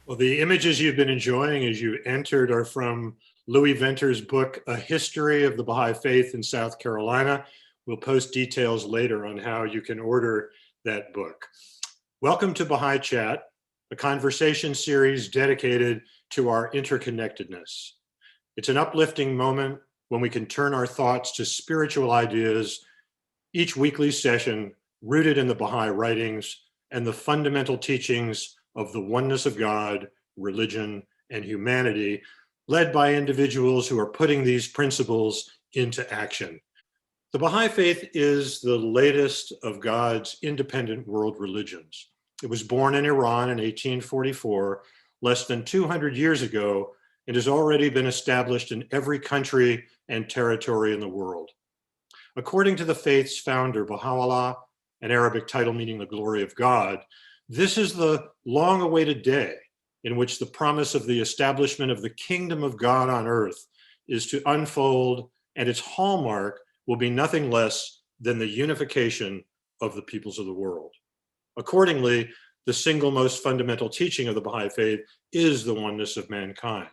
Well, the images you've been enjoying as you entered are from Louis Venter's book, A History of the Baha'i Faith in South Carolina. We'll post details later on how you can order that book. Welcome to Baha'i Chat, a conversation series dedicated to our interconnectedness. It's an uplifting moment when we can turn our thoughts to spiritual ideas, each weekly session rooted in the Baha'i writings and the fundamental teachings of the oneness of God, religion, and humanity, led by individuals who are putting these principles into action. The Baha'i Faith is the latest of God's independent world religions. It was born in Iran in 1844, less than 200 years ago, and has already been established in every country and territory in the world. According to the faith's founder, Baha'u'llah, an Arabic title meaning the glory of God, this is the long-awaited day in which the promise of the establishment of the kingdom of God on earth is to unfold, and its hallmark will be nothing less than the unification of the peoples of the world. Accordingly, the single most fundamental teaching of the Baha'i Faith is the oneness of mankind.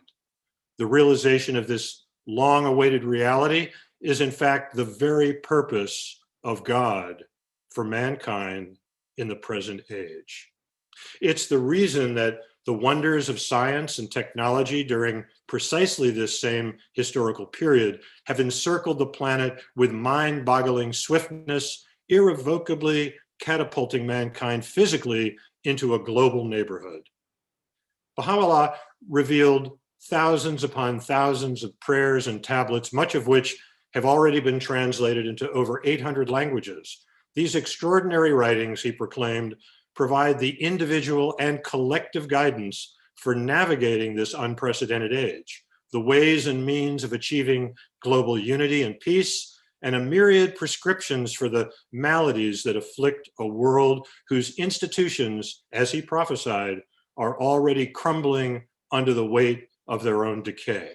The realization of this long-awaited reality is in fact the very purpose of God for mankind in the present age. It's the reason that the wonders of science and technology during precisely this same historical period have encircled the planet with mind-boggling swiftness, irrevocably catapulting mankind physically into a global neighborhood. Baha'u'llah revealed thousands upon thousands of prayers and tablets, much of which have already been translated into over 800 languages. These extraordinary writings, he proclaimed, provide the individual and collective guidance for navigating this unprecedented age, the ways and means of achieving global unity and peace, and a myriad prescriptions for the maladies that afflict a world whose institutions, as he prophesied, are already crumbling under the weight of their own decay.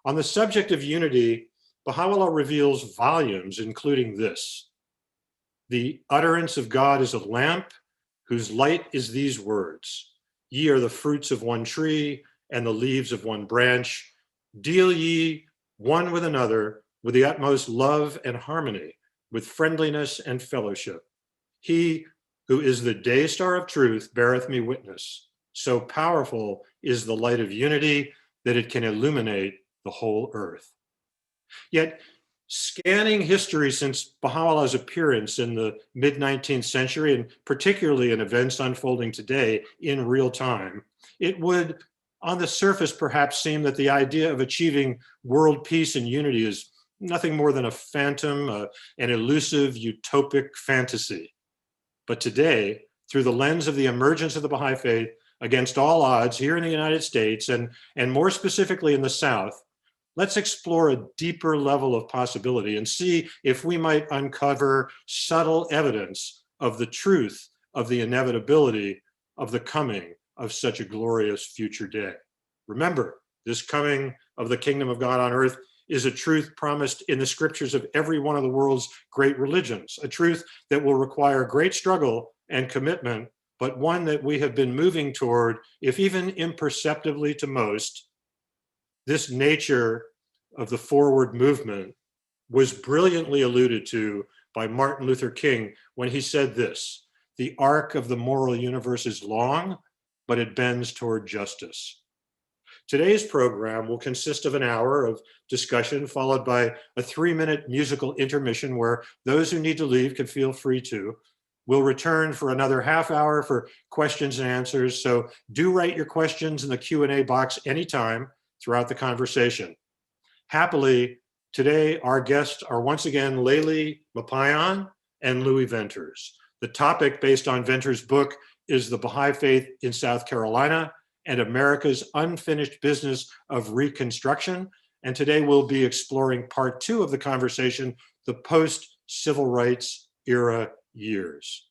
On the subject of unity, Baha'u'llah reveals volumes, including this: the utterance of God is a lamp, whose light is these words: ye are the fruits of one tree and the leaves of one branch. Deal ye one with another with the utmost love and harmony, with friendliness and fellowship. He who is the day star of truth beareth me witness. So powerful is the light of unity that it can illuminate the whole earth. Yet, scanning history since Baha'u'llah's appearance in the mid-19th century, and particularly in events unfolding today in real time, it would, on the surface, perhaps seem that the idea of achieving world peace and unity is nothing more than a phantom, an elusive, utopic fantasy. But today, through the lens of the emergence of the Baha'i Faith, against all odds here in the United States, and more specifically in the South, let's explore a deeper level of possibility and see if we might uncover subtle evidence of the truth of the inevitability of the coming of such a glorious future day. Remember, This coming of the kingdom of God on earth is a truth promised in the scriptures of every one of the world's great religions, a truth that will require great struggle and commitment, but one that we have been moving toward, if even imperceptibly to most. This nature of the forward movement was brilliantly alluded to by Martin Luther King when he said this: "The arc of the moral universe is long, but it bends toward justice." Today's program will consist of an hour of discussion followed by a 3-minute musical intermission where those who need to leave can feel free to. We'll return for another half hour for questions and answers, so do write your questions in the Q&A box anytime throughout the conversation. Happily, today our guests are once again Layli, Maparyan, and Louis Venters. The topic, based on Venters' book, is the Baha'i Faith in South Carolina and America's unfinished business of Reconstruction. And today we'll be exploring part 2 of the conversation, the post-civil rights era years.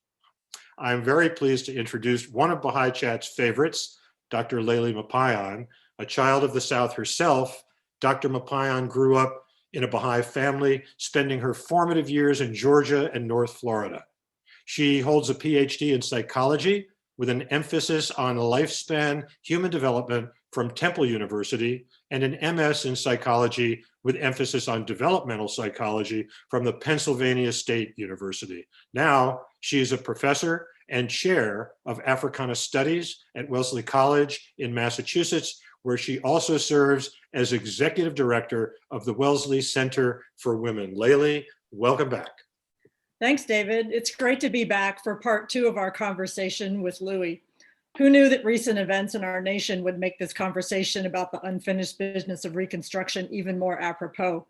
I'm very pleased to introduce one of Baha'i Chat's favorites, Dr. Layli Maparyan. A child of the South herself, Dr. Maparyan grew up in a Baha'i family, spending her formative years in Georgia and North Florida. She holds a PhD in psychology with an emphasis on lifespan human development from Temple University, and an MS in psychology with emphasis on developmental psychology from the Pennsylvania State University. Now, she is a professor and chair of Africana Studies at Wellesley College in Massachusetts, where she also serves as executive director of the Wellesley Center for Women. Layli, welcome back. Thanks, David. It's great to be back for part 2 of our conversation with Louis. Who knew that recent events in our nation would make this conversation about the unfinished business of Reconstruction even more apropos?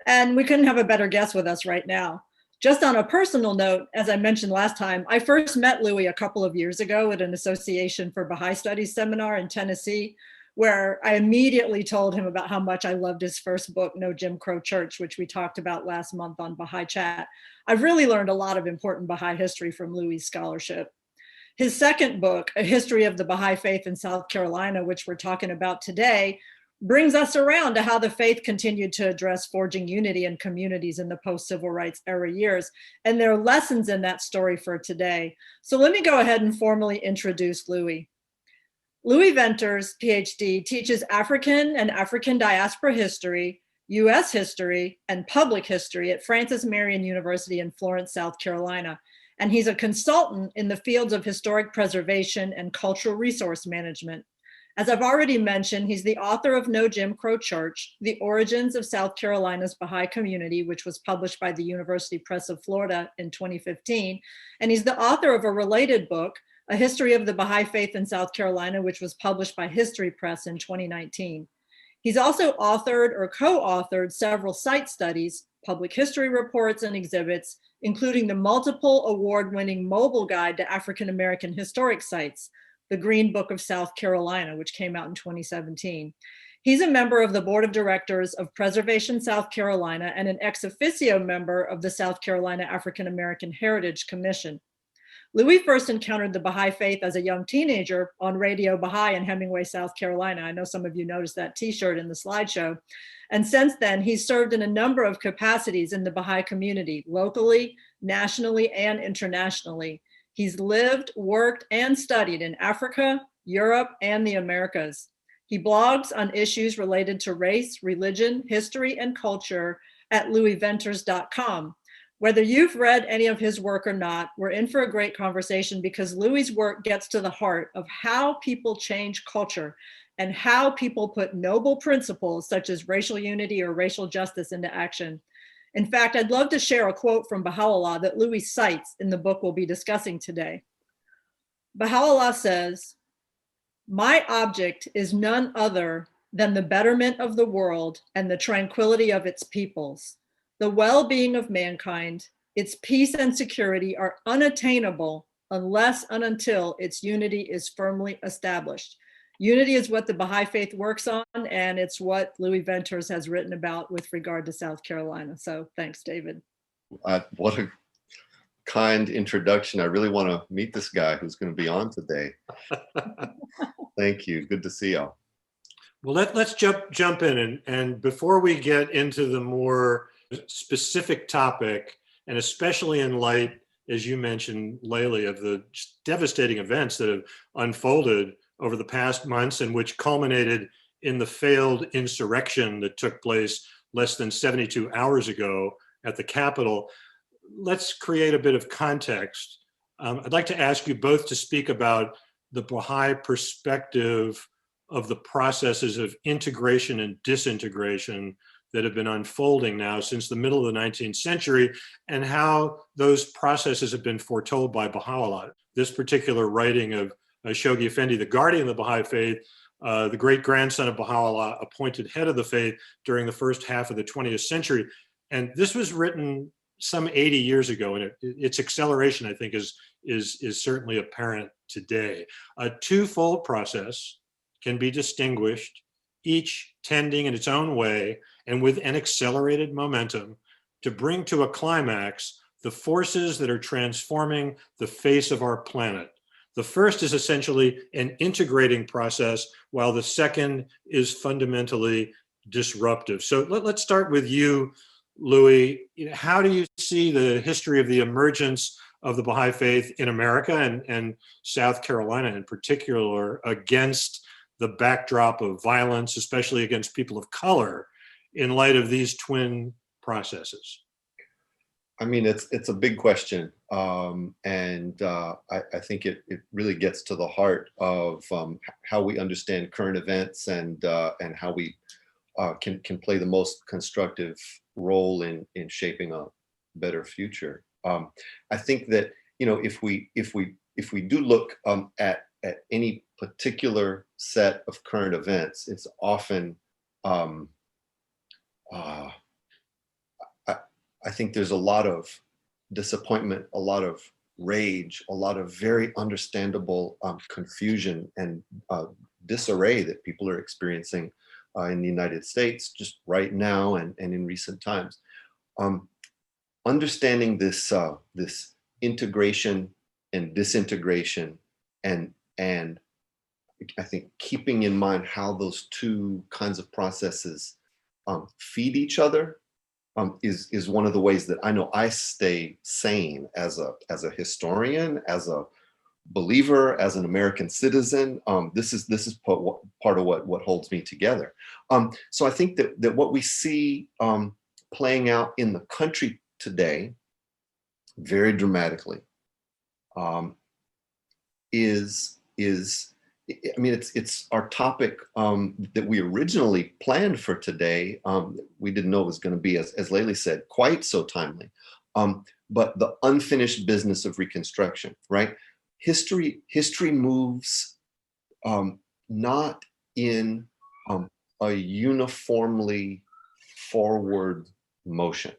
And we couldn't have a better guest with us right now. Just on a personal note, as I mentioned last time, I first met Louis a couple of years ago at an Association for Baha'i Studies seminar in Tennessee, where I immediately told him about how much I loved his first book, No Jim Crow Church, which we talked about last month on Baha'i Chat. I've really learned a lot of important Baha'i history from Louis' scholarship. His second book, A History of the Baha'i Faith in South Carolina, which we're talking about today, brings us around to how the faith continued to address forging unity in communities in the post-civil rights era years. And there are lessons in that story for today. So let me go ahead and formally introduce Louis. Louis Venters, PhD, teaches African and African diaspora history, US history, and public history at Francis Marion University in Florence, South Carolina. And he's a consultant in the fields of historic preservation and cultural resource management. As I've already mentioned, he's the author of No Jim Crow Church, The Origins of South Carolina's Baha'i Community, which was published by the University Press of Florida in 2015. And he's the author of a related book, A History of the Baha'i Faith in South Carolina, which was published by History Press in 2019. He's also authored or co-authored several site studies, public history reports, and exhibits, including the multiple award-winning mobile guide to African-American historic sites, The Green Book of South Carolina, which came out in 2017. He's a member of the board of directors of Preservation South Carolina and an ex officio member of the South Carolina African American Heritage Commission. Louis first encountered the Baha'i Faith as a young teenager on Radio Baha'i in Hemingway, South Carolina. I know some of you noticed that t-shirt in the slideshow. And since then, he's served in a number of capacities in the Baha'i community, locally, nationally, and internationally. He's lived, worked, and studied in Africa, Europe, and the Americas. He blogs on issues related to race, religion, history, and culture at louisventers.com. Whether you've read any of his work or not, we're in for a great conversation because Louis' work gets to the heart of how people change culture and how people put noble principles such as racial unity or racial justice into action. In fact, I'd love to share a quote from Baha'u'llah that Louis cites in the book we'll be discussing today. Baha'u'llah says, "My object is none other than the betterment of the world and the tranquility of its peoples. The well-being of mankind, its peace and security are unattainable unless and until its unity is firmly established." Unity is what the Baha'i Faith works on, and it's what Louis Venters has written about with regard to South Carolina. So thanks, David. What a kind introduction. I really want to meet this guy who's going to be on today. Thank you. Good to see you. Well, let's jump in, and before we get into the more specific topic, and especially in light, as you mentioned, Layli, of the devastating events that have unfolded over the past months and which culminated in the failed insurrection that took place less than 72 hours ago at the Capitol, let's create a bit of context. I'd like to ask you both to speak about the Baha'i perspective of the processes of integration and disintegration that have been unfolding now since the middle of the 19th century, and how those processes have been foretold by Baha'u'llah. This particular writing of Shoghi Effendi, the guardian of the Baha'i Faith, the great-grandson of Baha'u'llah, appointed head of the faith during the first half of the 20th century. And this was written some 80 years ago, and its acceleration, I think, is certainly apparent today. A twofold process can be distinguished, each tending in its own way and with an accelerated momentum to bring to a climax the forces that are transforming the face of our planet. The first is essentially an integrating process, while the second is fundamentally disruptive. So let's start with you, Louis. How do you see the history of the emergence of the Baha'i Faith in America and South Carolina in particular against the backdrop of violence, especially against people of color, in light of these twin processes? I mean, it's a big question, and I think it really gets to the heart of how we understand current events and how we can play the most constructive role in shaping a better future. I think that, you know, if we do look at any particular set of current events, it's often I think there's a lot of disappointment, a lot of rage, a lot of very understandable confusion and disarray that people are experiencing in the United States just right now and in recent times. Understanding this this integration and disintegration, and I think keeping in mind how those two kinds of processes feed each other is one of the ways that I know I stay sane as a historian, as a believer, as an American citizen. This is part of what holds me together. So I think that what we see playing out in the country today, very dramatically, I mean, it's our topic that we originally planned for today. We didn't know it was going to be, as Layli said, quite so timely. But the unfinished business of Reconstruction, right? History moves not in a uniformly forward motion.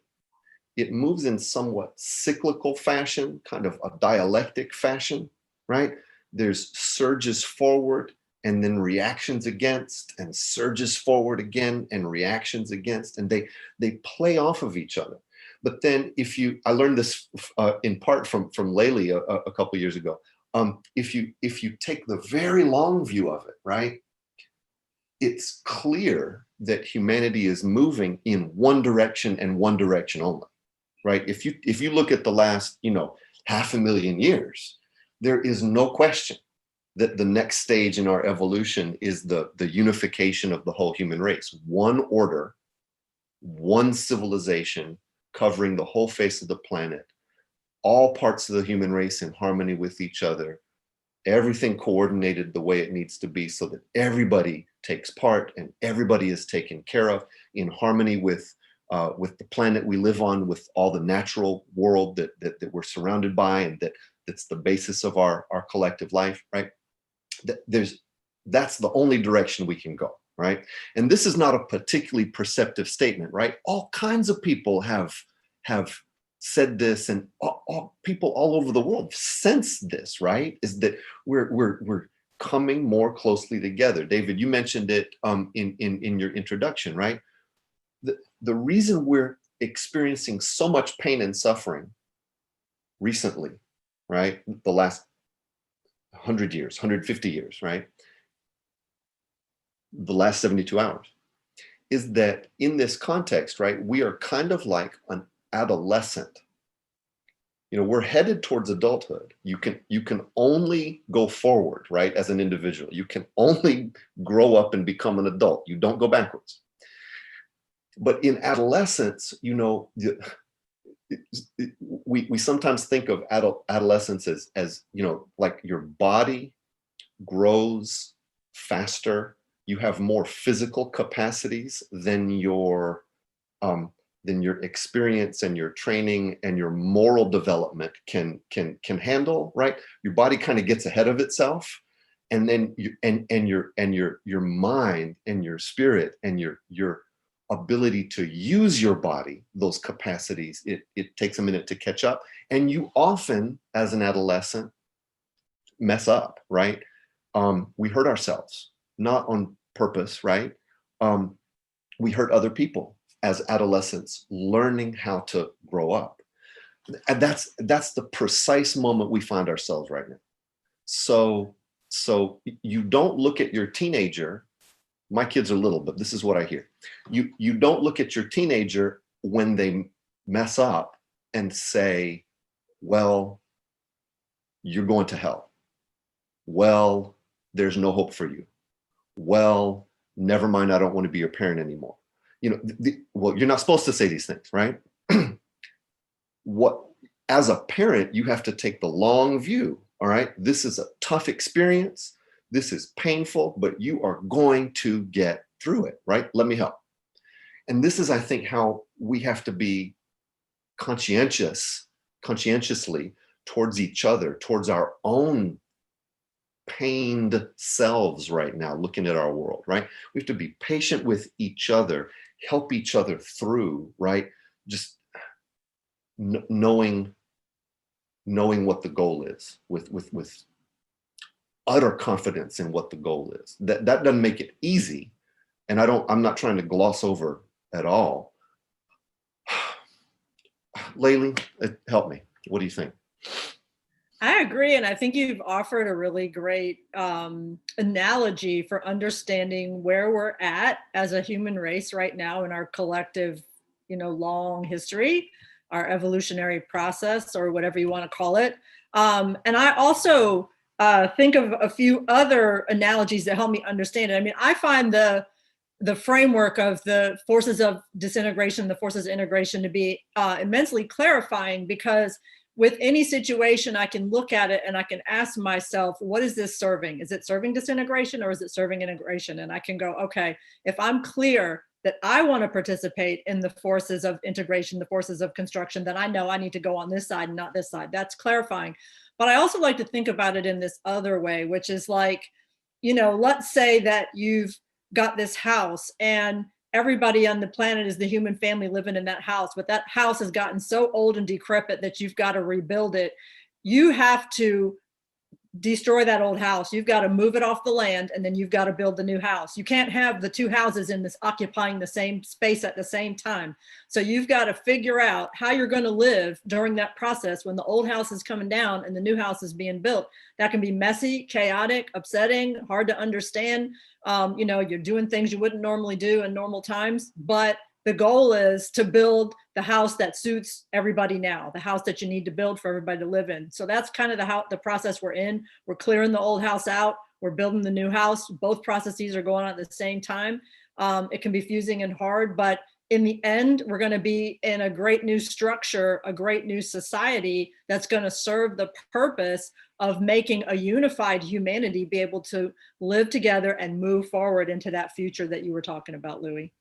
It moves in somewhat cyclical fashion, kind of a dialectic fashion, right? There's surges forward and then reactions against, and surges forward again and reactions against, and they play off of each other. But then I learned this in part from Layli a couple years ago. If you take the very long view of it, right, it's clear that humanity is moving in one direction and one direction only, right? If you look at the last, 500,000 years, there is no question that the next stage in our evolution is the unification of the whole human race. One order, one civilization covering the whole face of the planet, all parts of the human race in harmony with each other, everything coordinated the way it needs to be so that everybody takes part and everybody is taken care of in harmony with the planet we live on, with all the natural world that we're surrounded by, and that's the basis of our collective life, right? That's the only direction we can go, right? And this is not a particularly perceptive statement, right? All kinds of people have said this, and all people all over the world sense this, right? Is that we're coming more closely together. David, you mentioned it in your introduction, right? The reason we're experiencing so much pain and suffering recently, right? The last 100 years, 150 years, right? the last 72 hours, is that in this context, right, we are kind of like an adolescent. You know, we're headed towards adulthood. You can only go forward, right, as an individual. You can only grow up and become an adult. You don't go backwards. But in adolescence, you know, we sometimes think of adolescence as, you know, like your body grows faster. You have more physical capacities than your experience and your training and your moral development can handle, right? Your body kind of gets ahead of itself, and then your mind and your spirit and your ability to use your body, those capacities, it takes a minute to catch up. And you often, as an adolescent, mess up, right? We hurt ourselves, not on purpose, right? We hurt other people as adolescents, learning how to grow up. And that's the precise moment we find ourselves right now. So you don't look at your teenager. My kids are little, but this is what I hear. You don't look at your teenager when they mess up and say, well, you're going to hell. Well, there's no hope for you. Well, never mind, I don't want to be your parent anymore. You know, well, you're not supposed to say these things, right? As a parent, you have to take the long view, all right? This is a tough experience. This is painful, but you are going to get through it, right? Let me help. And this is, I think, how we have to be conscientiously towards each other, towards our own pained selves right now, looking at our world, right? We have to be patient with each other, help each other through, right? Just knowing what the goal is, with utter confidence in what the goal is. That doesn't make it easy, and I'm not trying to gloss over at all. Layli, help me. What do you think? I agree, and I think you've offered a really great analogy for understanding where we're at as a human race right now in our collective, you know, long history, our evolutionary process, or whatever you want to call it. And I also think of a few other analogies that help me understand it. I mean, I find the framework of the forces of disintegration, the forces of integration to be immensely clarifying, because with any situation, I can look at it and I can ask myself, what is this serving? Is it serving disintegration or is it serving integration? And I can go, okay, if I'm clear that I want to participate in the forces of integration, the forces of construction, then I know I need to go on this side and not this side. That's clarifying. But I also like to think about it in this other way, which is like, you know, let's say that you've got this house and everybody on the planet is the human family living in that house, but that house has gotten so old and decrepit that you've got to rebuild it. You have to destroy that old house. You've got to move it off the land, and then you've got to build the new house. You can't have the two houses in this occupying the same space at the same time. So you've got to figure out how you're going to live during that process when the old house is coming down and the new house is being built. That can be messy, chaotic, upsetting, hard to understand. You know, you're doing things you wouldn't normally do in normal times, but the goal is to build the house that suits everybody now, the house that you need to build for everybody to live in. So that's kind of the process we're in. We're clearing the old house out. We're building the new house. Both processes are going on at the same time. It can be fusing and hard, but in the end, we're going to be in a great new structure, a great new society that's going to serve the purpose of making a unified humanity be able to live together and move forward into that future that you were talking about, Louis.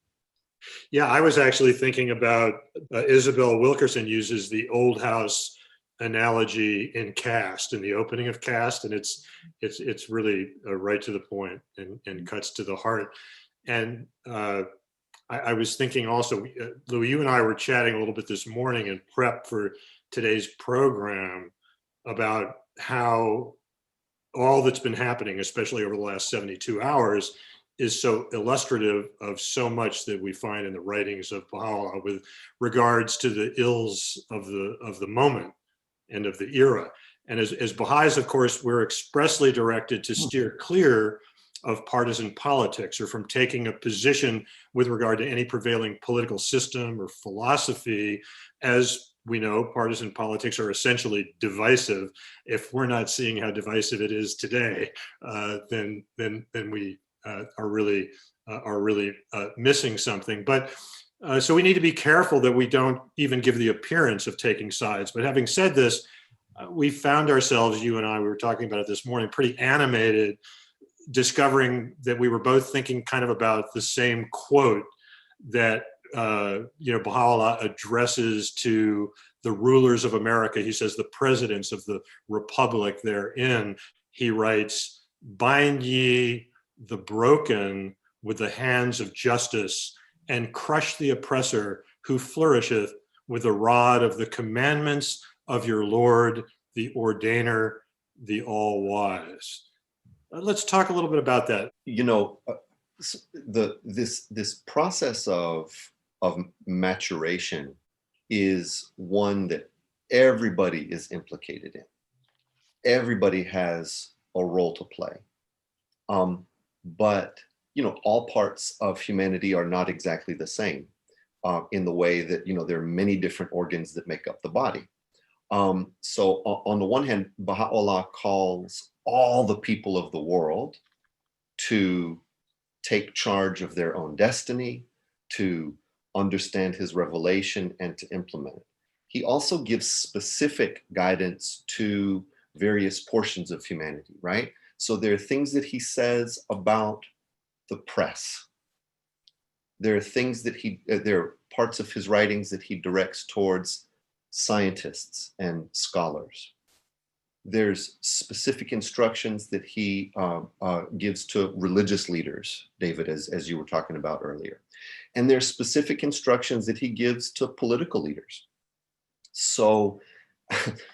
Yeah, I was actually thinking about Isabel Wilkerson uses the old house analogy in Caste, in the opening of Caste, and it's really right to the point and cuts to the heart. And I was thinking also, Louis, you and I were chatting a little bit this morning in prep for today's program about how all that's been happening, especially over the last 72 hours, is so illustrative of so much that we find in the writings of Baha'u'llah with regards to the ills of the moment and of the era. And as Baha'is, of course, we're expressly directed to steer clear of partisan politics or from taking a position with regard to any prevailing political system or philosophy. As we know, partisan politics are essentially divisive. If we're not seeing how divisive it is today, then we are really missing something. But so we need to be careful that we don't even give the appearance of taking sides. But having said this, we found ourselves, you and I, we were talking about it this morning, pretty animated, discovering that we were both thinking kind of about the same quote that Baha'u'llah addresses to the rulers of America. He says, the presidents of the republic therein. He writes, bind ye the broken with the hands of justice, and crush the oppressor who flourisheth with the rod of the commandments of your Lord, the ordainer, the all-wise. Let's talk a little bit about that. This process of maturation is one that everybody is implicated in. Everybody has a role to play. But all parts of humanity are not exactly the same in the way that, there are many different organs that make up the body. So on the one hand, Baha'u'llah calls all the people of the world to take charge of their own destiny, to understand his revelation, and to implement it. He also gives specific guidance to various portions of humanity, right? So there are things that he says about the press. There are things that there are parts of his writings that he directs towards scientists and scholars. There's specific instructions that he gives to religious leaders, David, as you were talking about earlier. And there's specific instructions that he gives to political leaders. So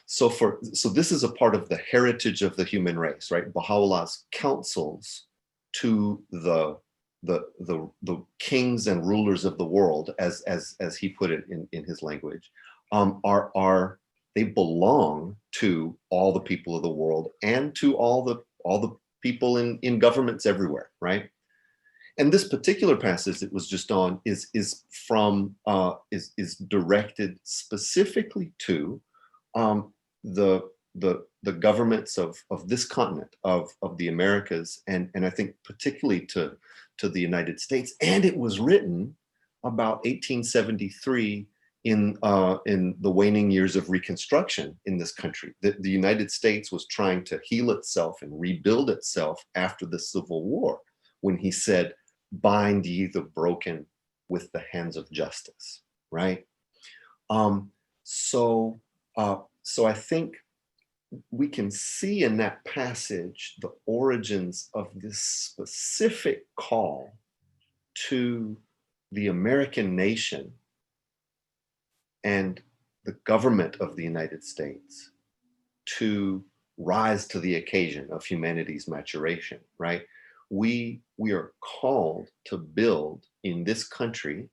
this is a part of the heritage of the human race, right? Baha'u'llah's counsels to the kings and rulers of the world, as he put it in his language, they belong to all the people of the world and to all the people in governments everywhere, right? And this particular passage that was just on is directed specifically to the governments of this continent, of the Americas, and I think particularly to the United States. And it was written about 1873 in the waning years of Reconstruction in this country. The United States was trying to heal itself and rebuild itself after the Civil War, when he said, bind ye the broken with the hands of justice, right? So I think we can see in that passage the origins of this specific call to the American nation and the government of the United States to rise to the occasion of humanity's maturation, right? We are called to build in this country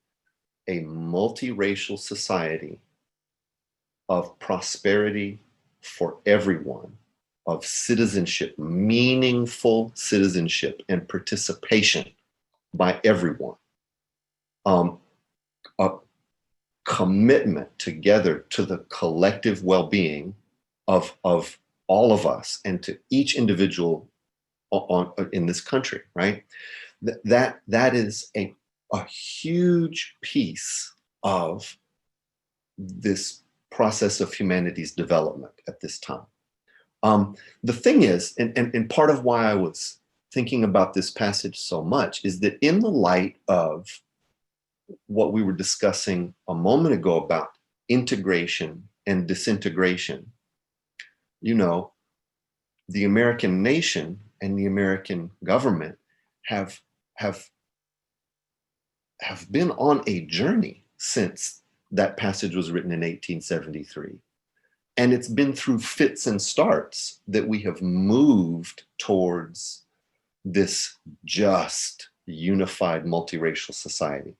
a multiracial society of prosperity for everyone, of citizenship, meaningful citizenship and participation by everyone. A commitment together to the collective well-being of all of us and to each individual in this country, right? That is a huge piece of this process of humanity's development at this time. The thing is, and part of why I was thinking about this passage so much, is that in the light of what we were discussing a moment ago about integration and disintegration, the American nation and the American government have been on a journey since that passage was written in 1873. And it's been through fits and starts that we have moved towards this just, unified, multiracial society.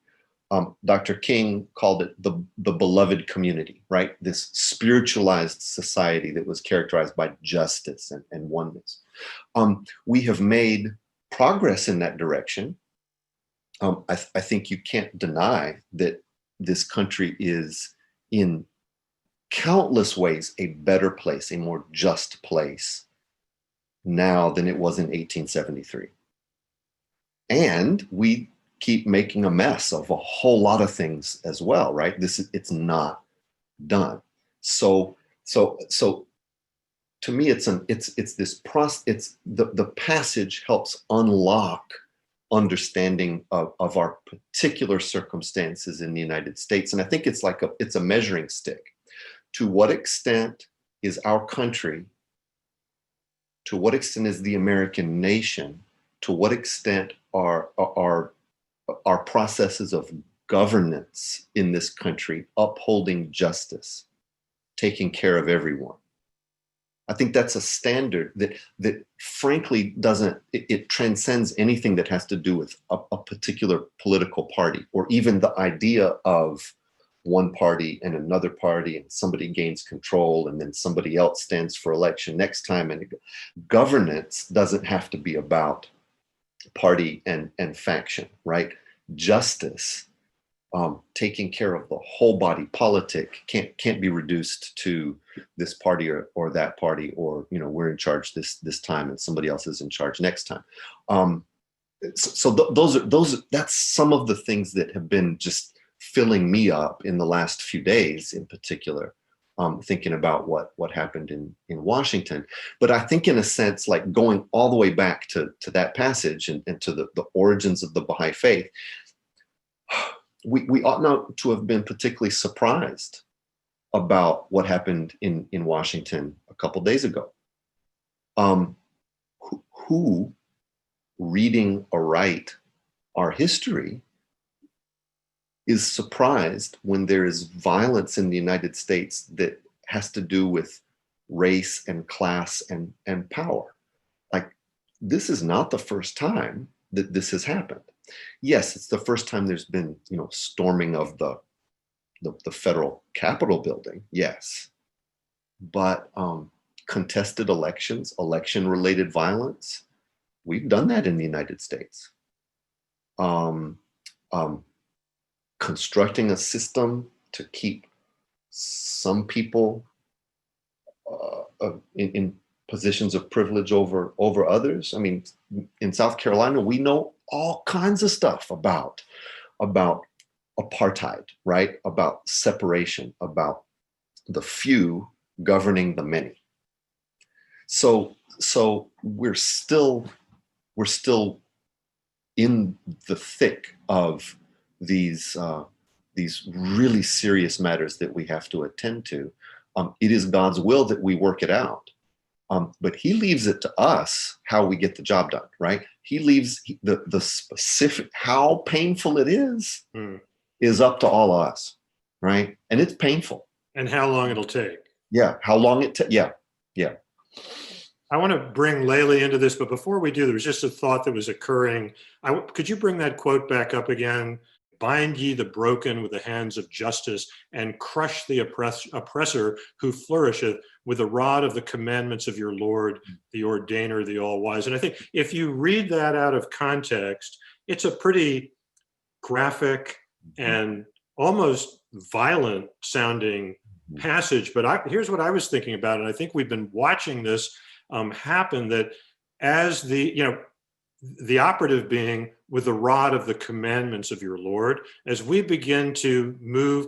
Dr. King called it the beloved community, right? This spiritualized society that was characterized by justice and oneness. We have made progress in that direction. I think you can't deny that this country is in countless ways a better place, a more just place now than it was in 1873. And we keep making a mess of a whole lot of things as well, right? It's not done. So to me, it's this process. It's the passage helps unlock understanding of our particular circumstances in the United States. And I think it's a measuring stick. To what extent is our country, to what extent is the American nation, to what extent are our processes of governance in this country upholding justice, taking care of everyone? I think that's a standard that frankly it transcends anything that has to do with a particular political party, or even the idea of one party and another party, and somebody gains control and then somebody else stands for election next time. And governance doesn't have to be about party and faction, right? Justice, taking care of the whole body politic can't be reduced to this party or that party, or we're in charge this time and somebody else is in charge next time. That's some of the things that have been just filling me up in the last few days, in particular, thinking about what happened in Washington. But I think, in a sense, like going all the way back to that passage and to the origins of the Baha'i Faith, we ought not to have been particularly surprised about what happened in Washington a couple days ago. Who reading aright our history is surprised when there is violence in the United States that has to do with race and class and power? Like, this is not the first time that this has happened. Yes, it's the first time there's been, storming of the federal Capitol building. Yes, but contested elections, election-related violence, we've done that in the United States. Constructing a system to keep some people in positions of privilege over others. I mean, in South Carolina, we know all kinds of stuff about apartheid, right? About separation, about the few governing the many. So we're still in the thick of these really serious matters that we have to attend to. It is God's will that we work it out. But he leaves it to us how we get the job done, right? He leaves the specific, how painful it is up to all of us, right? And it's painful. And how long it'll take. Yeah, how long it takes. Yeah. I want to bring Layli into this, but before we do, there was just a thought that was occurring. Could you bring that quote back up again? Bind ye the broken with the hands of justice, and crush the oppressor who flourisheth with the rod of the commandments of your Lord, the ordainer, the all-wise. And I think if you read that out of context, it's a pretty graphic and almost violent sounding passage. But here's what I was thinking about, and I think we've been watching this happen, that as the operative being with the rod of the commandments of your Lord, as we begin to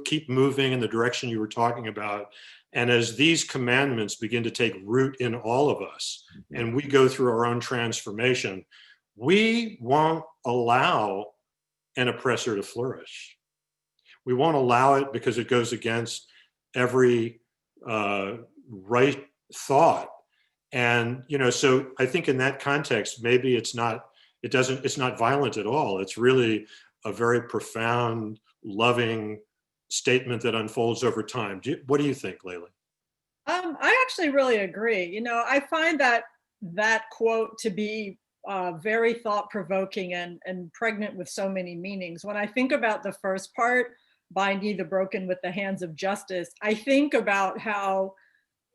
keep moving in the direction you were talking about, and as these commandments begin to take root in all of us, and we go through our own transformation, we won't allow an oppressor to flourish. We won't allow it because it goes against every right thought. And, so I think in that context, maybe it's not violent at all. It's really a very profound, loving statement that unfolds over time. What do you think, Layli? I actually really agree. I find that quote to be very thought-provoking and pregnant with so many meanings. When I think about the first part, bind ye the broken with the hands of justice, I think about how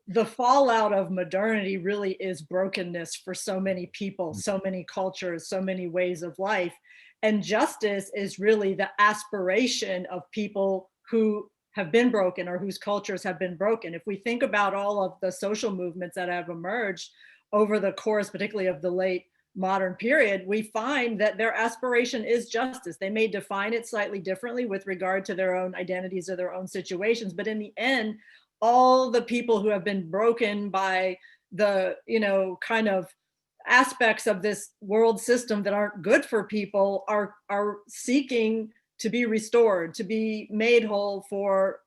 the fallout of modernity really is brokenness for so many people, so many cultures, so many ways of life. And justice is really the aspiration of people who have been broken or whose cultures have been broken. If we think about all of the social movements that have emerged over the course, particularly of the late modern period, we find that their aspiration is justice. They may define it slightly differently with regard to their own identities or their own situations, but in the end, all the people who have been broken by the, kind of aspects of this world system that aren't good for people are seeking to be restored, to be made whole, for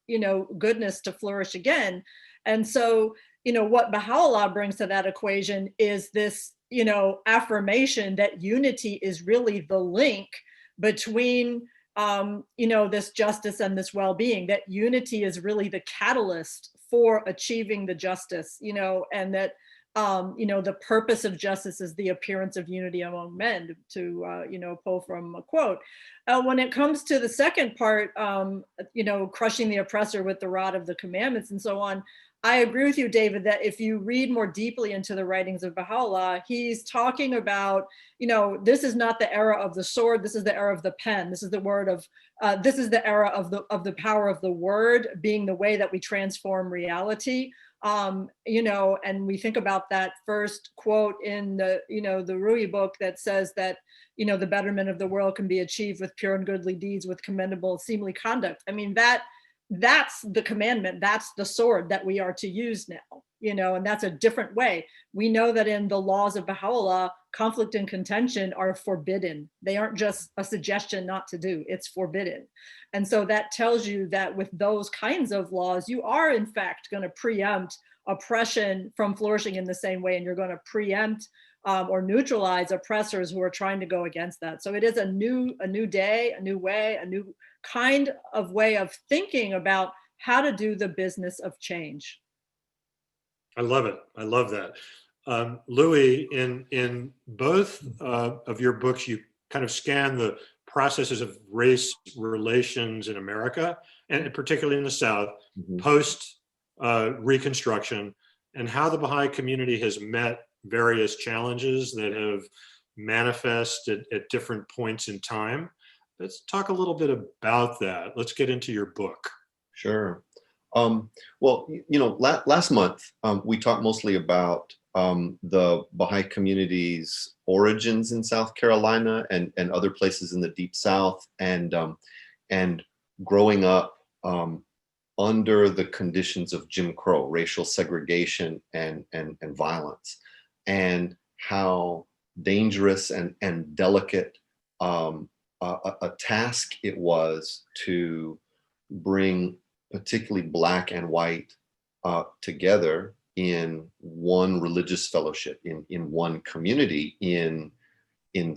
goodness to flourish again. And so what Baha'u'llah brings to that equation is this affirmation that unity is really the link between this justice and this well-being, that unity is really the catalyst for achieving the justice, and that the purpose of justice is the appearance of unity among men, to pull from a quote. When it comes to the second part, crushing the oppressor with the rod of the commandments and so on, I agree with you, David, that if you read more deeply into the writings of Baha'u'llah, he's talking about, this is not the era of the sword, this is the era of the pen. This is the word of, this is the era of the power of the word being the way that we transform reality. And we think about that first quote in the Rui book that says that, the betterment of the world can be achieved with pure and goodly deeds, with commendable, seemly conduct. I mean, that's the commandment, that's the sword that we are to use now, and that's a different way. We know that in the laws of Baha'u'llah, conflict and contention are forbidden. They aren't just a suggestion not to do, it's forbidden. And so that tells you that with those kinds of laws, you are in fact going to preempt oppression from flourishing in the same way, and you're going to preempt or neutralize oppressors who are trying to go against that. So it is a new day, a new way, a new kind of way of thinking about how to do the business of change. I love it. I love that. Louis, in both of your books, you kind of scan the processes of race relations in America, and particularly in the South, post Reconstruction, and how the Baha'i community has met various challenges that have manifested at different points in time. Let's talk a little bit about that. Let's get into your book. Sure. Well, last month we talked mostly about the Baha'i community's origins in South Carolina and other places in the Deep South, and growing up under the conditions of Jim Crow, racial segregation and violence, and how dangerous and delicate a task it was to bring particularly Black and white together in one religious fellowship, in one community in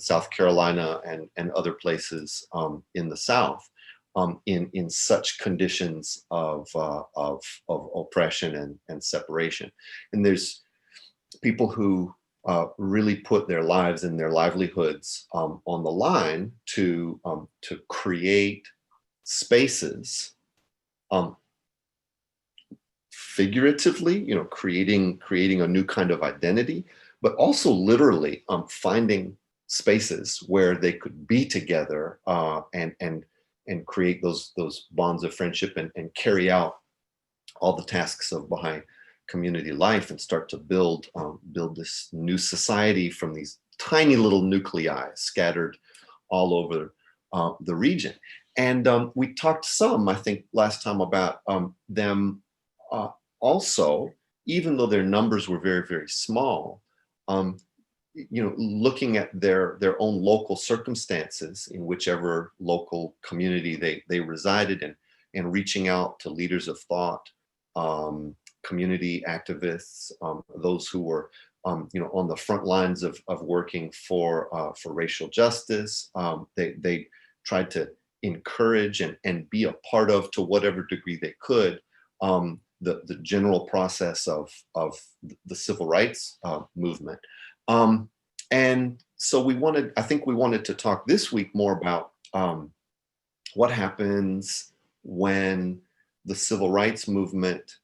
South Carolina and other places in the South, in such conditions of oppression and separation. And there's people who really put their lives and their livelihoods on the line to create spaces, figuratively, creating a new kind of identity, but also literally finding spaces where they could be together and create those bonds of friendship and carry out all the tasks of Baha'i community life and start to build this new society from these tiny little nuclei scattered all over the region. And we talked some, I think, last time about them also, even though their numbers were very, very small, looking at their own local circumstances in whichever local community they resided in, and reaching out to leaders of thought, community activists, those who were on the front lines of working for racial justice. They tried to encourage and be a part of, to whatever degree they could, the general process of the civil rights movement. And so I think we wanted to talk this week more about what happens when the civil rights movement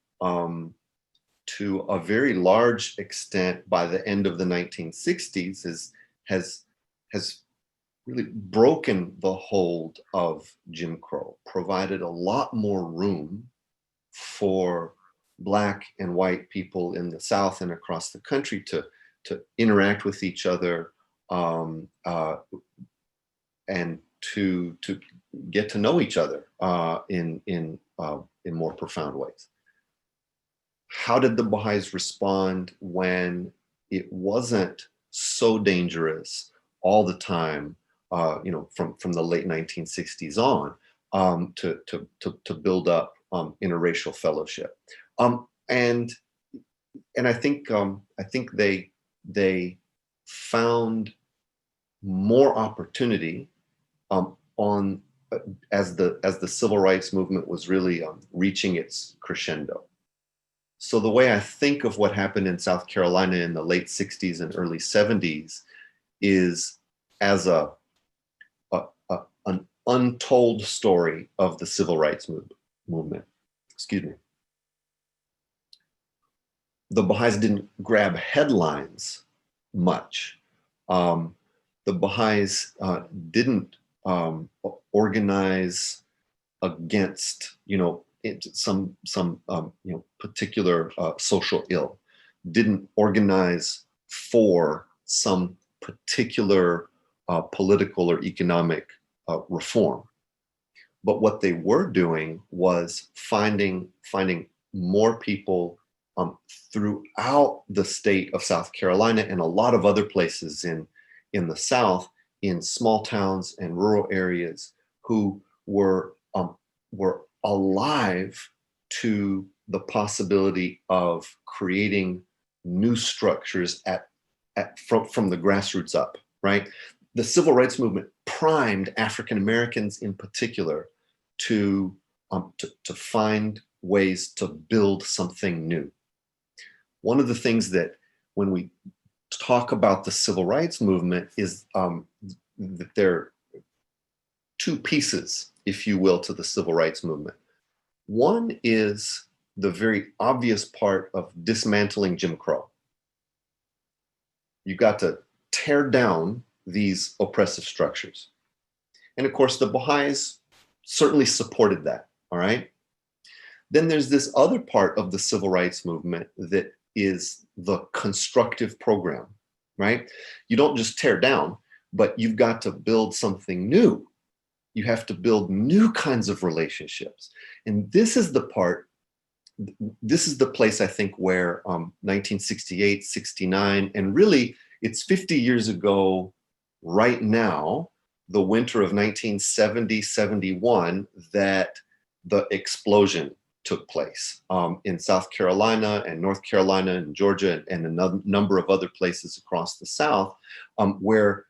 to a very large extent by the end of the 1960s has really broken the hold of Jim Crow, provided a lot more room for Black and white people in the South and across the country to interact with each other, and to get to know each other in more profound ways. How did the Baha'is respond when it wasn't so dangerous all the time, from the late 1960s on, to build up interracial fellowship? And I think they found more opportunity as the civil rights movement was really reaching its crescendo. So the way I think of what happened in South Carolina in the late 60s and early 70s is as an untold story of the civil rights movement. Excuse me. The Baha'is didn't grab headlines much. The Baha'is didn't organize against, some particular social ill, didn't organize for some particular political or economic reform. But what they were doing was finding more people throughout the state of South Carolina and a lot of other places in the South, in small towns and rural areas, who were alive to the possibility of creating new structures from the grassroots up, right? The civil rights movement primed African Americans in particular to find ways to build something new. One of the things that when we talk about the civil rights movement is that there are two pieces, if you will, to the civil rights movement. One is the very obvious part of dismantling Jim Crow. You got to tear down these oppressive structures. And of course, the Baha'is certainly supported that, all right? Then there's this other part of the civil rights movement that is the constructive program, right? You don't just tear down, but you've got to build something new. You have to build new kinds of relationships. And this is the place, I think, where 1968, 69, and really it's 50 years ago right now, the winter of 1970, 71, that the explosion took place in South Carolina and North Carolina and Georgia and a number of other places across the South, where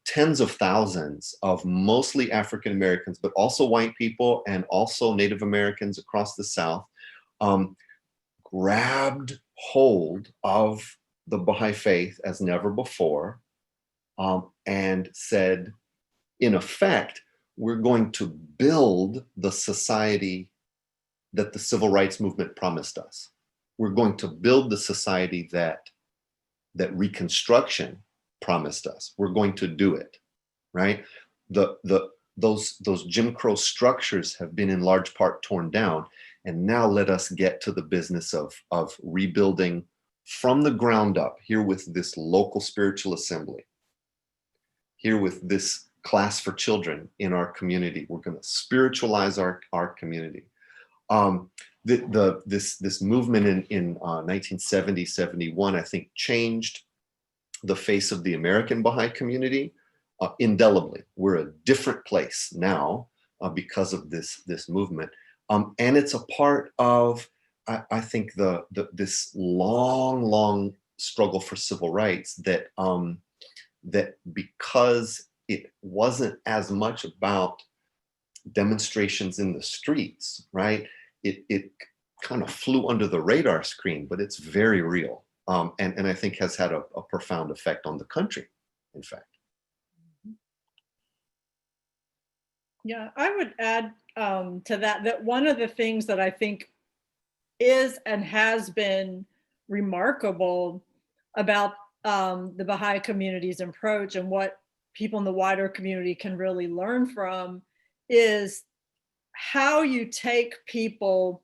tens of thousands of mostly African Americans, but also white people and also Native Americans across the South, grabbed hold of the Baha'i faith as never before, and said, in effect, we're going to build the society that the civil rights movement promised us. We're going to build the society that Reconstruction promised us. We're going to do it, right? Those Jim Crow structures have been in large part torn down, and now let us get to the business of rebuilding from the ground up, here with this local spiritual assembly, here with this class for children in our community. We're going to spiritualize our community. This movement in 1970, 71, I think, changed the face of the American Baha'i community indelibly. We're a different place now because of this movement. And it's a part of, I think, this long struggle for civil rights that because it wasn't as much about demonstrations in the streets, right? It kind of flew under the radar screen, but it's very real. And I think has had a profound effect on the country, in fact. Yeah, I would add to that one of the things that I think is and has been remarkable about the Baha'i community's approach and what people in the wider community can really learn from is how you take people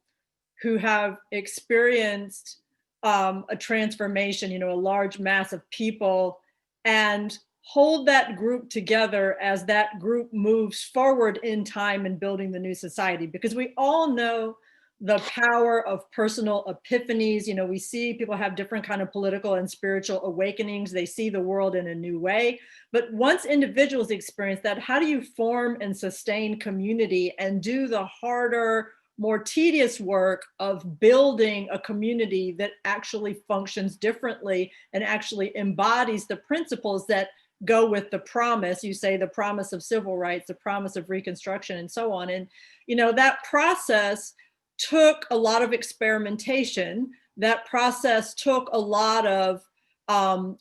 who have experienced a transformation, a large mass of people, and hold that group together as that group moves forward in time in building the new society. Because we all know the power of personal epiphanies. We see people have different kind of political and spiritual awakenings. They see the world in a new way. But once individuals experience that, how do you form and sustain community and do the harder, more tedious work of building a community that actually functions differently and actually embodies the principles that go with the promise, you say the promise of civil rights, the promise of Reconstruction, and so on. And, that process took a lot of experimentation. That process took a lot of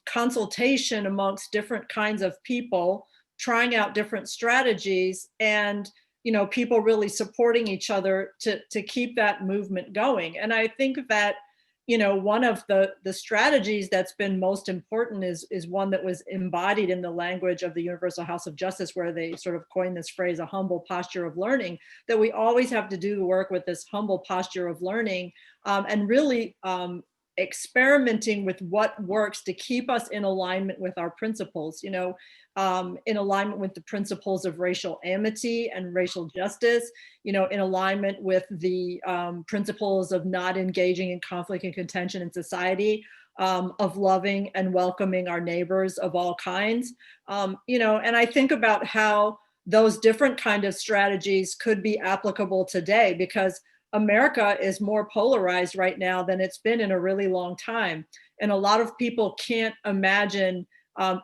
consultation amongst different kinds of people, trying out different strategies, and people really supporting each other to keep that movement going. And I think that one of the strategies that's been most important is one that was embodied in the language of the Universal House of Justice, where they sort of coined this phrase, a humble posture of learning, that we always have to do the work with this humble posture of learning, and really experimenting with what works to keep us in alignment with our principles, in alignment with the principles of racial amity and racial justice, in alignment with the principles of not engaging in conflict and contention in society, of loving and welcoming our neighbors of all kinds. And I think about how those different kind of strategies could be applicable today, because America is more polarized right now than it's been in a really long time. And a lot of people can't imagine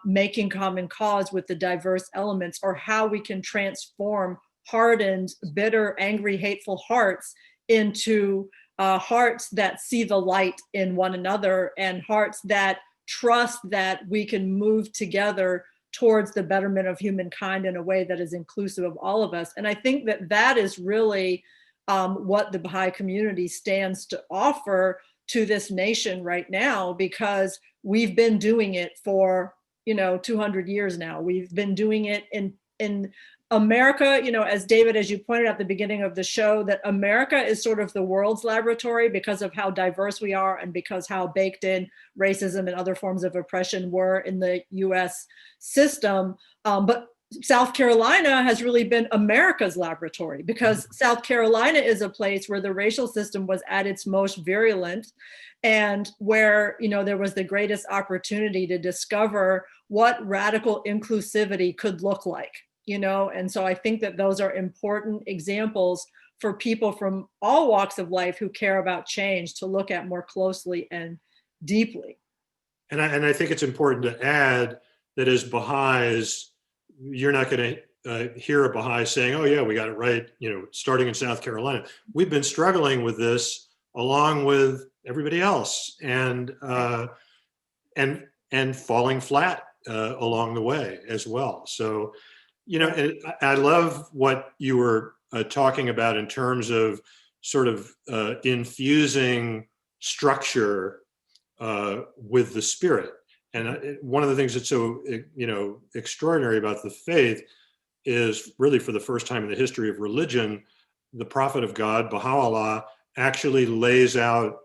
making common cause with the diverse elements, or how we can transform hardened, bitter, angry, hateful hearts into hearts that see the light in one another, and hearts that trust that we can move together towards the betterment of humankind in a way that is inclusive of all of us. And I think that that is really what the Baha'i community stands to offer to this nation right now, because we've been doing it for 200 years now. We've been doing it in America, as David, as you pointed out at the beginning of the show, that America is sort of the world's laboratory because of how diverse we are, and because how baked in racism and other forms of oppression were in the US system. But South Carolina has really been America's laboratory, because South Carolina is a place where the racial system was at its most virulent, and where there was the greatest opportunity to discover what radical inclusivity could look like. And so I think that those are important examples for people from all walks of life who care about change to look at more closely and deeply. And I think it's important to add that as Baha'is, you're not going to hear a Baha'i saying, "Oh yeah, we got it right," starting in South Carolina. We've been struggling with this along with everybody else, and falling flat along the way as well. So, I love what you were talking about in terms of sort of infusing structure with the spirit. And one of the things that's so, extraordinary about the faith is, really for the first time in the history of religion, the prophet of God, Baha'u'llah, actually lays out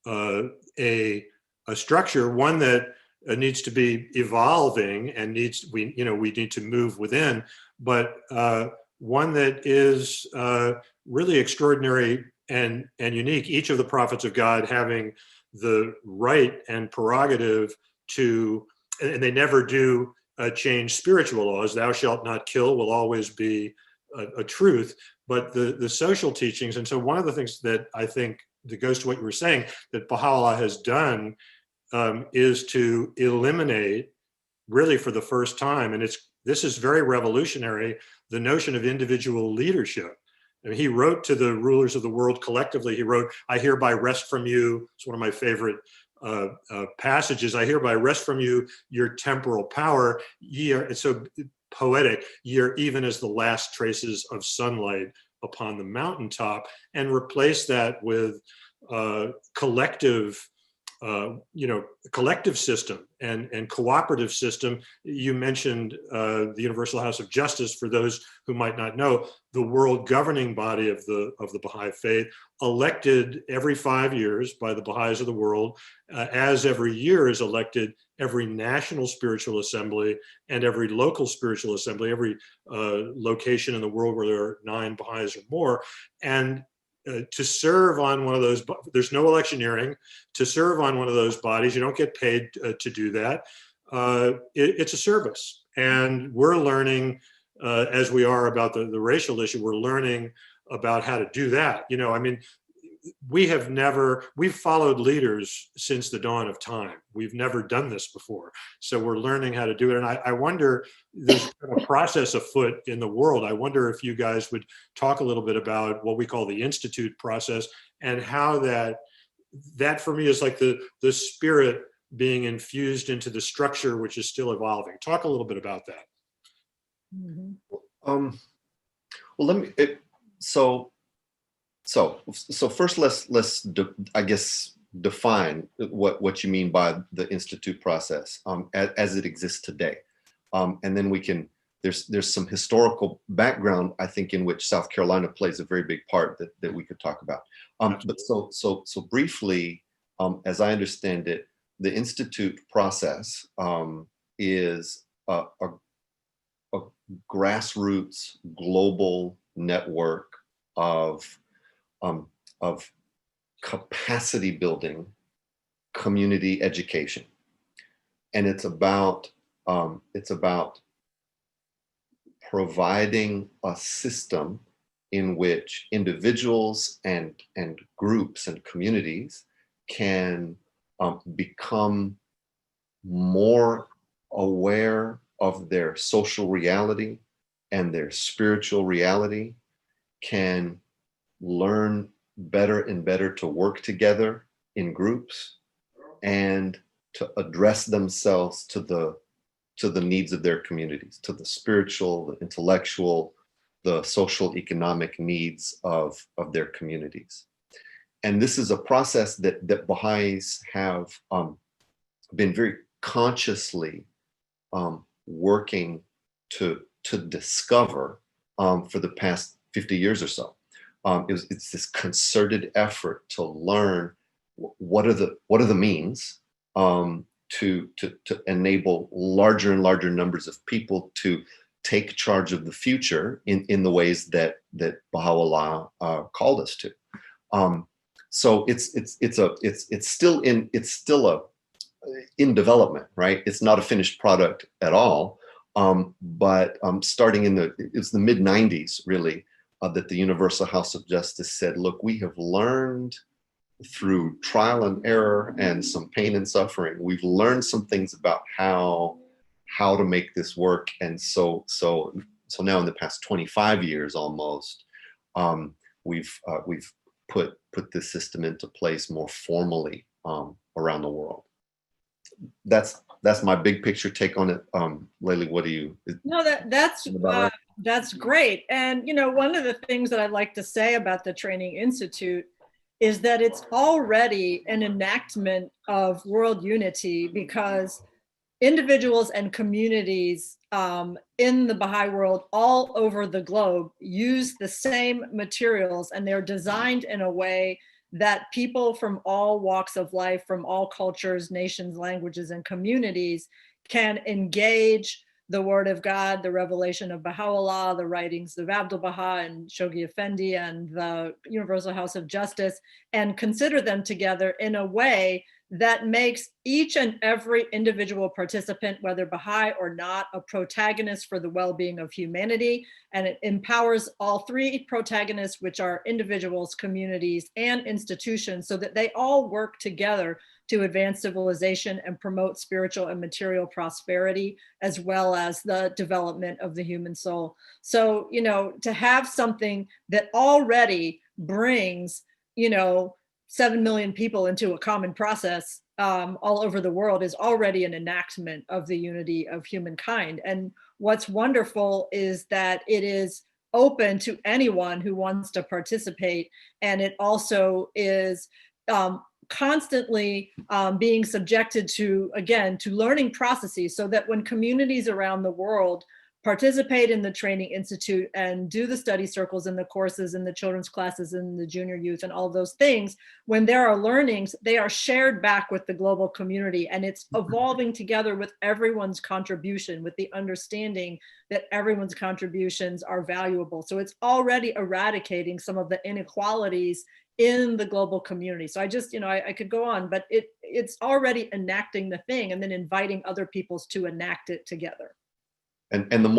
a structure, one that needs to be evolving and we need to move within, but one that is really extraordinary and unique. Each of the prophets of God having the right and prerogative to, and they never do change spiritual laws. Thou shalt not kill will always be a truth, but the social teachings. And so one of the things that I think that goes to what you were saying, that Baha'u'llah has done is to eliminate, really for the first time, and this is very revolutionary, the notion of individual leadership. And he wrote to the rulers of the world collectively. He wrote, "I hereby wrest from you," it's one of my favorite passages, "I hereby wrest from you your temporal power. Ye are," it's so poetic, "ye are even as the last traces of sunlight upon the mountaintop," and replace that with collective collective system and cooperative system. You mentioned the Universal House of Justice. For those who might not know, the world governing body of the Baha'i Faith, elected every 5 years by the Baha'is of the world, as every year is elected every national spiritual assembly and every local spiritual assembly, every location in the world where there are 9 Baha'is or more. And to serve on one of those, there's no electioneering. To serve on one of those bodies, you don't get paid to do that. It's a service. And we're learning, as we are about the racial issue, we're learning about how to do that. I mean, we've followed leaders since the dawn of time. We've never done this before. So we're learning how to do it. And I wonder, there's a process afoot in the world. I wonder if you guys would talk a little bit about what we call the institute process, and how that for me is like the spirit being infused into the structure, which is still evolving. Talk a little bit about that. Mhm. Well, let me, so first let's I guess define what you mean by the institute process as it exists today, and then we can, there's some historical background, I think, in which South Carolina plays a very big part that we could talk about. But so briefly, as I understand it, the institute process is a grassroots global network of capacity building community education. And it's about providing a system in which individuals and groups and communities can become more aware of their social reality and their spiritual reality, can learn better and better to work together in groups, and to address themselves to the needs of their communities, to the spiritual, the intellectual, the social, economic needs of their communities. And this is a process that Baha'is have been very consciously working to discover for the past 50 years or so. It's this concerted effort to learn what are the means to enable larger and larger numbers of people to take charge of the future in the ways that Baha'u'llah called us to. So it's still in development, right? It's not a finished product at all. But starting in it was the mid 90s, really, that the Universal House of Justice said, look, we have learned through trial and error and some pain and suffering, we've learned some things about how to make this work. And so now in the past 25 years almost, we've put this system into place more formally around the world. That's my big picture take on it. Layli, what do you? No, that's great. And one of the things that I'd like to say about the Training Institute is that it's already an enactment of world unity, because individuals and communities in the Baha'i world all over the globe use the same materials, and they're designed in a way that people from all walks of life, from all cultures, nations, languages, and communities can engage the Word of God, the revelation of Baha'u'llah, the writings of Abdul Baha and Shoghi Effendi, and the Universal House of Justice, and consider them together in a way that makes each and every individual participant, whether Baha'i or not, a protagonist for the well-being of humanity. And it empowers all three protagonists, which are individuals, communities, and institutions, so that they all work together to advance civilization and promote spiritual and material prosperity, as well as the development of the human soul. So, to have something that already brings, 7 million people into a common process all over the world is already an enactment of the unity of humankind. And what's wonderful is that it is open to anyone who wants to participate. And it also is constantly being subjected to, again, to learning processes, so that when communities around the world participate in the Training Institute and do the study circles and the courses and the children's classes and the junior youth and all those things, when there are learnings, they are shared back with the global community, and it's evolving together with everyone's contribution, with the understanding that everyone's contributions are valuable. So it's already eradicating some of the inequalities in the global community. So I just, I could go on, but it's already enacting the thing and then inviting other peoples to enact it together. And the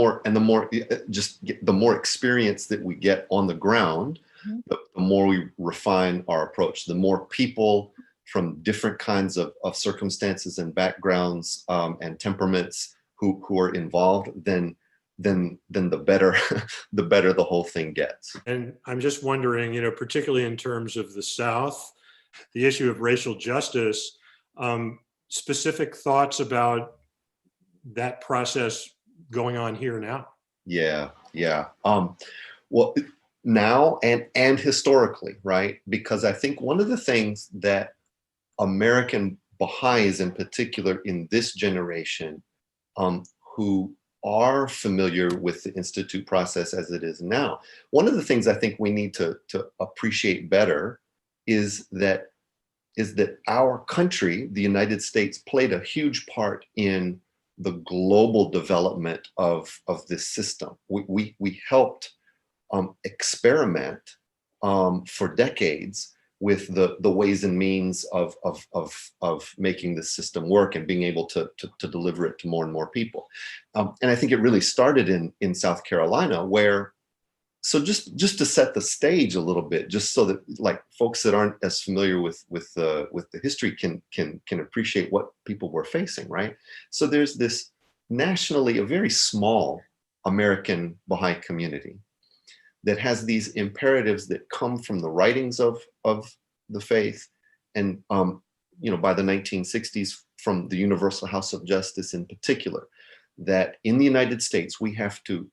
more experience that we get on the ground, the more we refine our approach. The more people from different kinds of circumstances and backgrounds and temperaments who are involved, then the better the whole thing gets. And I'm just wondering, particularly in terms of the South, the issue of racial justice, specific thoughts about that process going on here now? Yeah. Well, now and historically, right? Because I think one of the things that American Baha'is in particular in this generation, who are familiar with the Institute process as it is now, one of the things I think we need to appreciate better is that our country, the United States, played a huge part in the global development of this system. We helped experiment for decades with the ways and means of making the system work and being able to deliver it to more and more people. And I think it really started in South Carolina, where, so just to set the stage a little bit, just so that like folks that aren't as familiar with the history can appreciate what people were facing, right? So there's this nationally a very small American Baha'i community that has these imperatives that come from the writings of the faith, and by the 1960s from the Universal House of Justice in particular, that in the United States we have to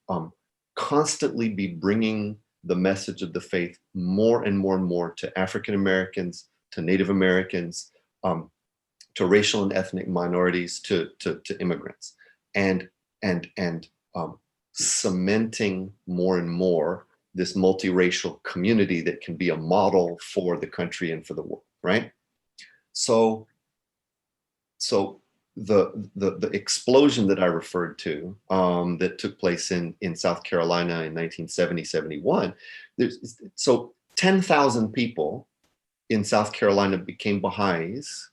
constantly be bringing the message of the faith more and more and more to African Americans, to Native Americans, to racial and ethnic minorities, to immigrants, and cementing more and more this multiracial community that can be a model for the country and for the world, right? So the explosion that I referred to that took place in South Carolina in 1970, 71, so 10,000 people in South Carolina became Baha'is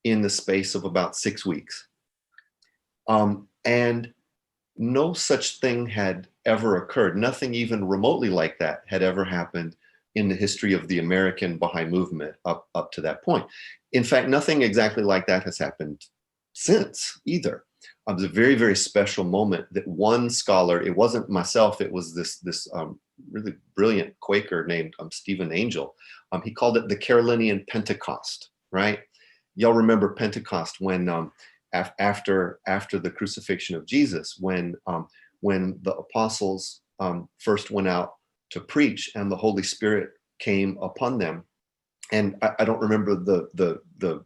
in the space of about 6 weeks. And no such thing had ever occurred. Nothing even remotely like that had ever happened in the history of the American Baha'i movement up to that point. In fact, nothing exactly like that has happened since either. It was a very, very special moment that one scholar, it wasn't myself, it was this really brilliant Quaker named Stephen Angel. He called it the Carolinian Pentecost, right? Y'all remember Pentecost when after the crucifixion of Jesus, when the apostles first went out to preach and the Holy Spirit came upon them. And I don't remember the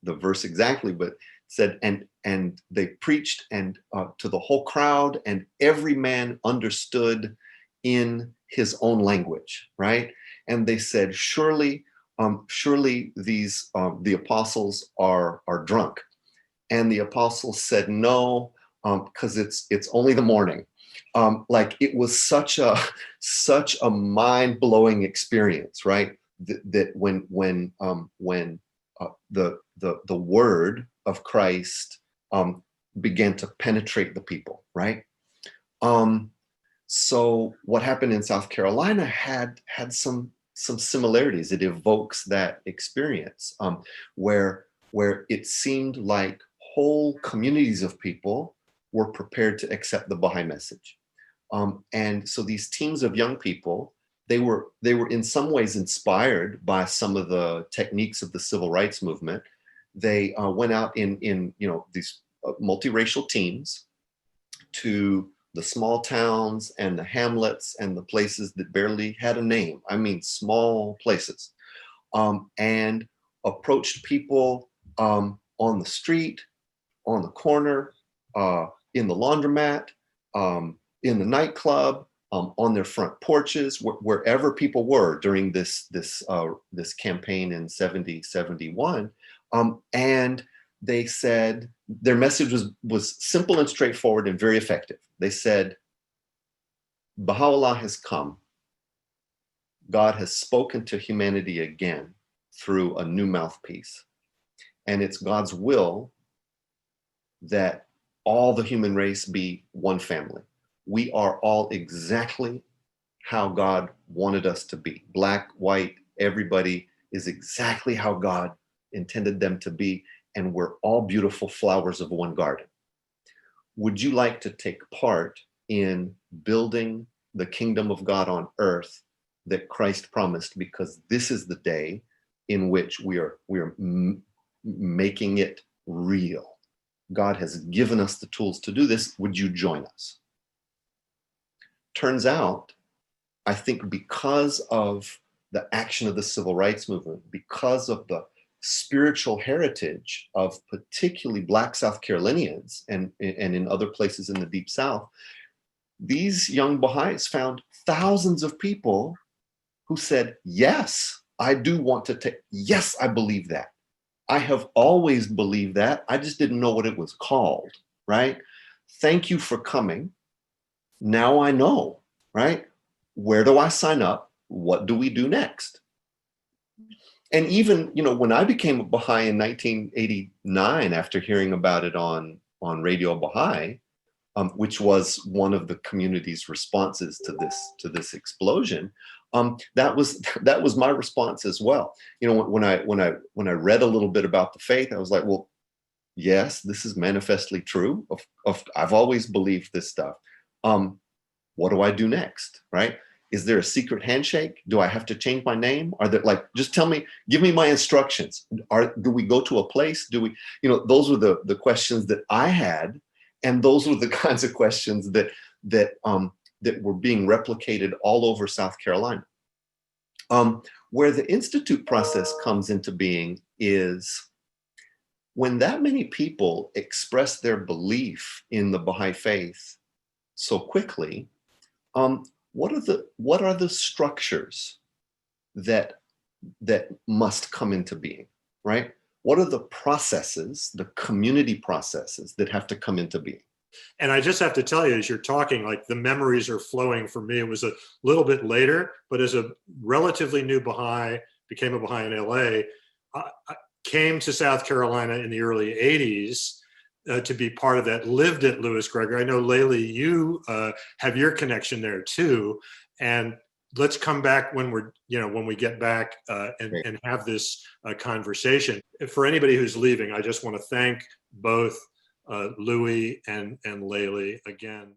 verse exactly, but said, and they preached and to the whole crowd, and every man understood in his own language, right? And they said, surely these the apostles are drunk. And the apostles said, no, because it's only the morning. Like it was such a mind-blowing experience, right? That when the word of Christ began to penetrate the people, right? So what happened in South Carolina had some similarities. It evokes that experience where it seemed like whole communities of people were prepared to accept the Baha'i message. And so these teams of young people, they were in some ways inspired by some of the techniques of the civil rights movement. They went out in these multiracial teams to the small towns and the hamlets and the places that barely had a name. I mean, small places. And approached people on the street, on the corner, in the laundromat, in the nightclub, on their front porches, wherever people were during this campaign in 71. And they said, their message was simple and straightforward and very effective. They said, Baha'u'llah has come. God has spoken to humanity again through a new mouthpiece. And it's God's will that all the human race be one family. We are all exactly how God wanted us to be. Black, white, everybody is exactly how God intended them to be. And we're all beautiful flowers of one garden. Would you like to take part in building the kingdom of God on earth that Christ promised? Because this is the day in which we are making it real. God has given us the tools to do this. Would you join us? Turns out, I think because of the action of the civil rights movement, because of the spiritual heritage of particularly Black South Carolinians and in other places in the Deep South, these young Baha'is found thousands of people who said, yes, I do want to take, yes, I believe that. I have always believed that. I just didn't know what it was called, right? Thank you for coming. Now I know, right? Where do I sign up? What do we do next? And even, when I became a Baha'i in 1989, after hearing about it on Radio Baha'i, which was one of the community's responses to this explosion, that was my response as well. When I read a little bit about the faith, I was like, well, yes, this is manifestly true. I've always believed this stuff. What do I do next, right? Is there a secret handshake? Do I have to change my name? Are there, just tell me, give me my instructions. Do we go to a place? Do we, those were the questions that I had. And those were the kinds of questions that were being replicated all over South Carolina. Where the institute process comes into being is when that many people express their belief in the Baha'i faith so quickly, what are the structures that must come into being, right? What are the processes, the community processes that have to come into being? And I just have to tell you, as you're talking, the memories are flowing for me. It was a little bit later, but as a relatively new Baha'i, became a Baha'i in LA, I came to South Carolina in the early 80s to be part of that, lived at Lewis Gregory. I know, Layli, you have your connection there too. And let's come back when we get back and have this conversation. For anybody who's leaving, I just want to thank both Louis and Layli again.